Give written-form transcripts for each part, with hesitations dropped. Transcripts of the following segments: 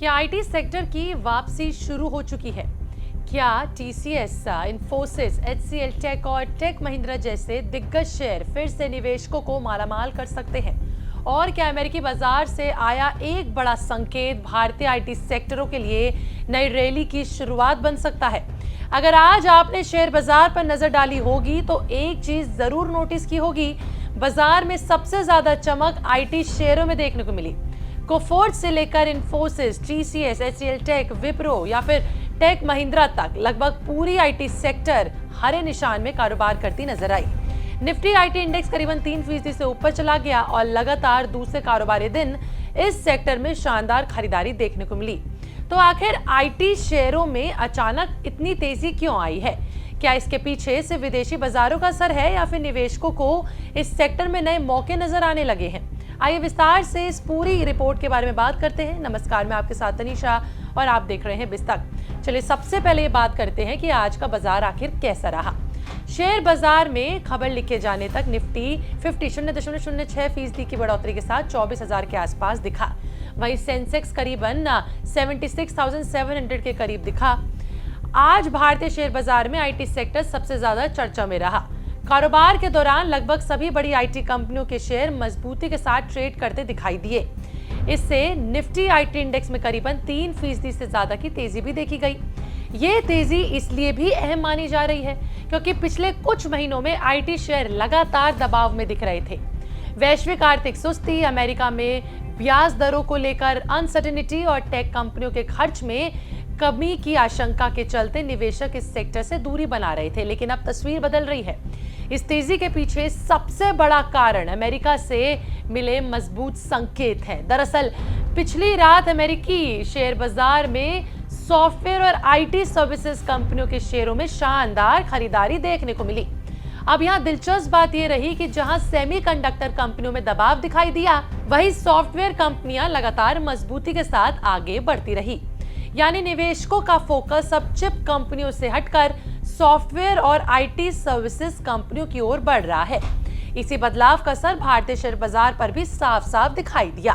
क्या IT sector की वापसी शुरू हो चुकी है? क्या टीसीएस, इन्फोसिस, एचसीएल टेक और टेक महिंद्रा जैसे दिग्गज शेयर फिर से निवेशकों को मालामाल कर सकते हैं? और क्या अमेरिकी बाजार से आया एक बड़ा संकेत भारतीय आईटी सेक्टरों के लिए नई रैली की शुरुआत बन सकता है? अगर आज आपने शेयर बाजार पर नजर डाली होगी तो एक चीज जरूर नोटिस की होगी, बाजार में सबसे ज्यादा चमक आईटी शेयरों में देखने को मिली। कोफोर्ज से लेकर इन्फोसिस, टीसीएस, एचसीएल टेक, विप्रो या फिर टेक महिंद्रा तक लगभग पूरी आईटी सेक्टर हरे निशान में कारोबार करती नजर आई। निफ्टी आईटी इंडेक्स करीबन 3% से ऊपर चला गया और लगातार दूसरे कारोबारी दिन इस सेक्टर में शानदार खरीदारी देखने को मिली। तो आखिर आईटी शेयरों में अचानक इतनी तेजी क्यों आई है? क्या इसके पीछे सिर्फ विदेशी बाजारों का असर है या फिर निवेशकों को इस सेक्टर में नए मौके नजर आने लगे हैं? आइए विस्तार से इस पूरी रिपोर्ट के बारे में बात करते हैं। नमस्कार, मैं आपके साथ तनीषा और आप देख रहे हैं बिस्तक। चलिए सबसे पहले ये बात करते हैं कि आज का बाजार आखिर कैसा रहा। शेयर बाजार में खबर लिखे जाने तक निफ्टी 0.06% की बढ़ोतरी के साथ 24,000 के आसपास दिखा। वहीं सेंसेक्स करीबन 76,700 के करीब दिखा। आज भारतीय शेयर बाजार में आईटी सेक्टर सबसे ज्यादा चर्चा में रहा। कारोबार के दौरान लगभग सभी बड़ी आईटी कंपनियों के शेयर मजबूती के साथ ट्रेड करते दिखाई दिए। इससे निफ्टी आईटी इंडेक्स में करीबन 3% से ज्यादा की तेजी भी देखी गई। ये तेजी इसलिए भी अहम मानी जा रही है क्योंकि पिछले कुछ महीनों में आईटी शेयर लगातार दबाव में दिख रहे थे। वैश्विक आर्थिक सुस्ती, अमेरिका में ब्याज दरों को लेकर अनसर्टेनिटी और टेक कंपनियों के खर्च में कमी की आशंका के चलते निवेशक इस सेक्टर से दूरी बना रहे थे, लेकिन अब तस्वीर बदल रही है। इस तेजी के पीछे सबसे बड़ा कारण अमेरिका से मिले मजबूत संकेत है। दरअसल पिछली रात अमेरिकी शेयर बाजार में सॉफ्टवेयर और आईटी सर्विसेज कंपनियों के शेयरों में शानदार खरीदारी देखने को मिली। अब यहाँ दिलचस्प बात यह रही कि जहां सेमीकंडक्टर कंपनियों में दबाव दिखाई दिया, वहीं सॉफ्टवेयर कंपनियां लगातार मजबूती के साथ आगे बढ़ती रही। यानी निवेशकों का फोकस अब चिप कंपनियों से हटकर सॉफ्टवेयर और आईटी सर्विसेज कंपनियों की ओर बढ़ रहा है। इसी बदलाव का असर भारतीय शेयर बाजार पर भी साफ साफ दिखाई दिया।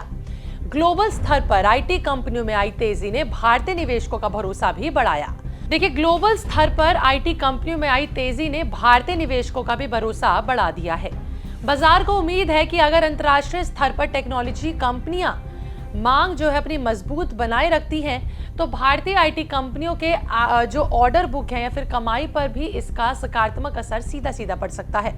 ग्लोबल स्तर पर आईटी कंपनियों में आई तेजी ने भारतीय निवेशकों का भरोसा भी बढ़ाया। देखिए, ग्लोबल स्तर पर आईटी कंपनियों में आई तेजी ने भारतीय निवेशकों का भी भरोसा बढ़ा दिया है। बाजार को उम्मीद है कि अगर अंतर्राष्ट्रीय स्तर पर टेक्नोलॉजी कंपनियां मांग जो है अपनी मजबूत बनाए रखती हैं, तो भारतीय आईटी कंपनियों के जो ऑर्डर बुक है या फिर कमाई पर भी इसका सकारात्मक असर सीधा सीधा पड़ सकता है।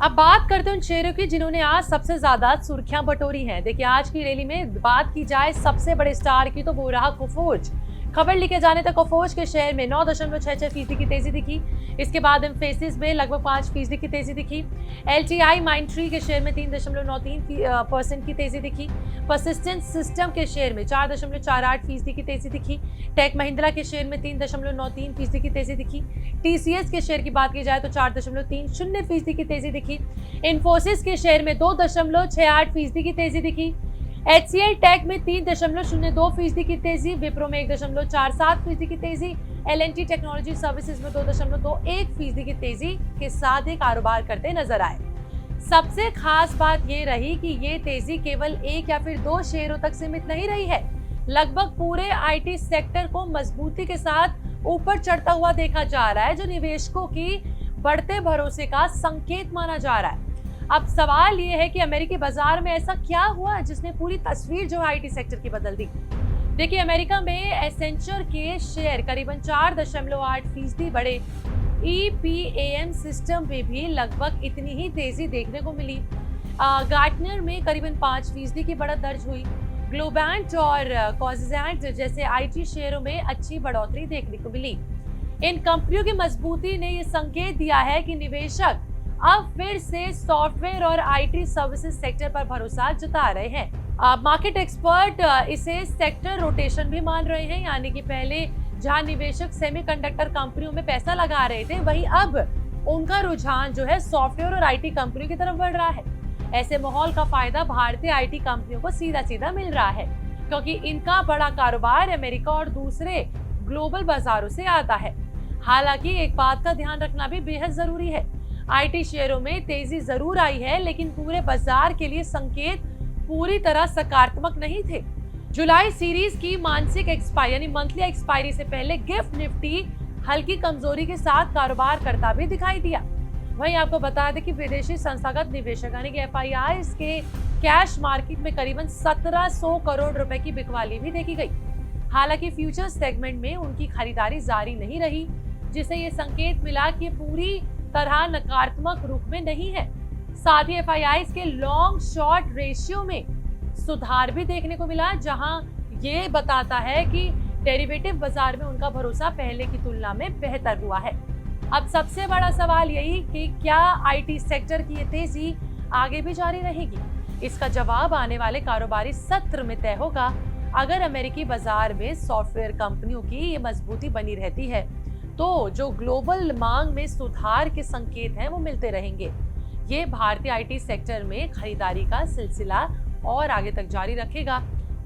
अब बात करते हैं उन शेयरों की जिन्होंने आज सबसे ज्यादा सुर्खियां बटोरी हैं। देखिए, आज की रैली में बात की जाए सबसे बड़े स्टार की तो वो रहा कोफोर्ज। खबर लिखे जाने तक कोफोर्ज के शेयर में 9.66% की तेजी दिखी। इसके बाद इन्फोसिस में लगभग 5% की तेजी दिखी। एलटीआई माइंडट्री के शेयर में 3.93% की तेजी दिखी। परसिस्टेंट सिस्टम के शेयर में 4.48% की तेजी दिखी। टेक महिंद्रा के शेयर में 3.93% की तेजी दिखी। टीसीएस के शेयर की बात की जाए तो 4.30% की तेजी दिखी। इन्फोसिस के शेयर में 2.68% की तेजी दिखी। एचसीएल टेक में 3.02% की तेजी, विप्रो में 1.47% की तेजी, एलएनटी टेक्नोलॉजी सर्विसेज में 2.21% की तेजी के साथ ही कारोबार करते नजर आए। सबसे खास बात ये रही कि ये तेजी केवल एक या फिर दो शेयरों तक सीमित नहीं रही है। लगभग पूरे आईटी सेक्टर को मजबूती के साथ ऊपर चढ़ता हुआ देखा जा रहा है, जो निवेशकों की बढ़ते भरोसे का संकेत माना जा रहा है। अब सवाल ये है कि अमेरिकी बाजार में ऐसा क्या हुआ जिसने पूरी तस्वीर जो आईटी सेक्टर की बदल दी। देखिए, अमेरिका में एसेंचर के शेयर करीबन 4.8% बढ़े। ईपीएएम सिस्टम में भी लगभग इतनी ही तेजी देखने को मिली। गार्टनर में करीबन 5% की बढ़त दर्ज हुई। ग्लोबैंट और कॉजेंट जैसे आईटी शेयरों में अच्छी बढ़ोतरी देखने को मिली। इन कंपनियों की मजबूती ने यह संकेत दिया है कि निवेशक अब फिर से सॉफ्टवेयर और आईटी सर्विसेज सेक्टर पर भरोसा जता रहे हैं। मार्केट एक्सपर्ट इसे सेक्टर रोटेशन भी मान रहे हैं, यानी कि पहले जहां निवेशक सेमीकंडक्टर कंपनियों में पैसा लगा रहे थे, वहीं अब उनका रुझान जो है सॉफ्टवेयर और आईटी कंपनियों की तरफ बढ़ रहा है। ऐसे माहौल का फायदा भारतीय आईटी कंपनियों को सीधा सीधा मिल रहा है क्योंकि इनका बड़ा कारोबार अमेरिका और दूसरे ग्लोबल बाजारों से आता है। हालांकि एक बात का ध्यान रखना भी बेहद जरूरी है, आईटी शेयरों में तेजी जरूर आई है, लेकिन पूरे बाजार के लिए संकेत पूरी तरह सकारात्मक नहीं थे। जुलाई सीरीज की मानसिक एक्सपायरी यानी मंथली एक्सपायरी से पहले गिफ्ट निफ्टी हल्की कमजोरी के साथ कारोबार करता भी दिखाई दिया। वहीं आपको बता दें कि विदेशी संस्थागत निवेशक यानी कि एफआईआईज के कैश मार्केट में करीबन 1700 करोड़ रुपए की बिकवाली भी देखी गई। हालांकि फ्यूचर्स सेगमेंट में उनकी खरीदारी जारी नहीं रही, जिससे ये संकेत मिला कि पूरी तरह नकारात्मक रुख में नहीं है। साथ ही एफआईआईज के लॉन्ग शॉर्ट रेशियो में सुधार भी देखने को मिला, जहां ये बताता है कि डेरिवेटिव बाजार में उनका भरोसा पहले की तुलना में बेहतर हुआ है। अब सबसे बड़ा सवाल यही कि क्या आईटी सेक्टर की ये तेजी आगे भी जारी रहेगी? इसका जवाब आने वाले कारोबारी सत्र में तय होगा। अगर अमेरिकी बाजार में सॉफ्टवेयर कंपनियों की ये मजबूती बनी रहती है तो जो ग्लोबल मांग में सुधार के संकेत हैं वो मिलते रहेंगे। ये भारतीय आईटी सेक्टर में खरीदारी का सिलसिला और आगे तक जारी रखेगा।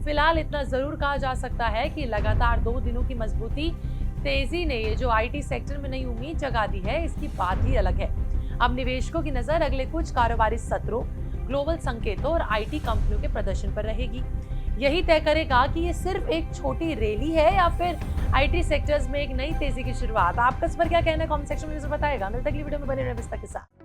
फिलहाल इतना जरूर कहा जा सकता है कि लगातार 2 दिनों की मजबूती तेजी ने ये जो आईटी सेक्टर में नई उम्मीद जगा दी है, इसकी बात ही अलग है। अब निवेशकों की नजर अगले कुछ कारोबारी सत्रों, ग्लोबल संकेतों और आईटी कंपनियों के प्रदर्शन पर रहेगी। यही तय करेगा कि ये सिर्फ एक छोटी रैली है या फिर आईटी सेक्टर्स में एक नई तेजी की शुरुआत। आपका इस पर क्या कहना है? कमेंट सेक्शन में जरूर बताएगा। मिलते हैं अगली वीडियो में, बने रहें विस्तार के साथ।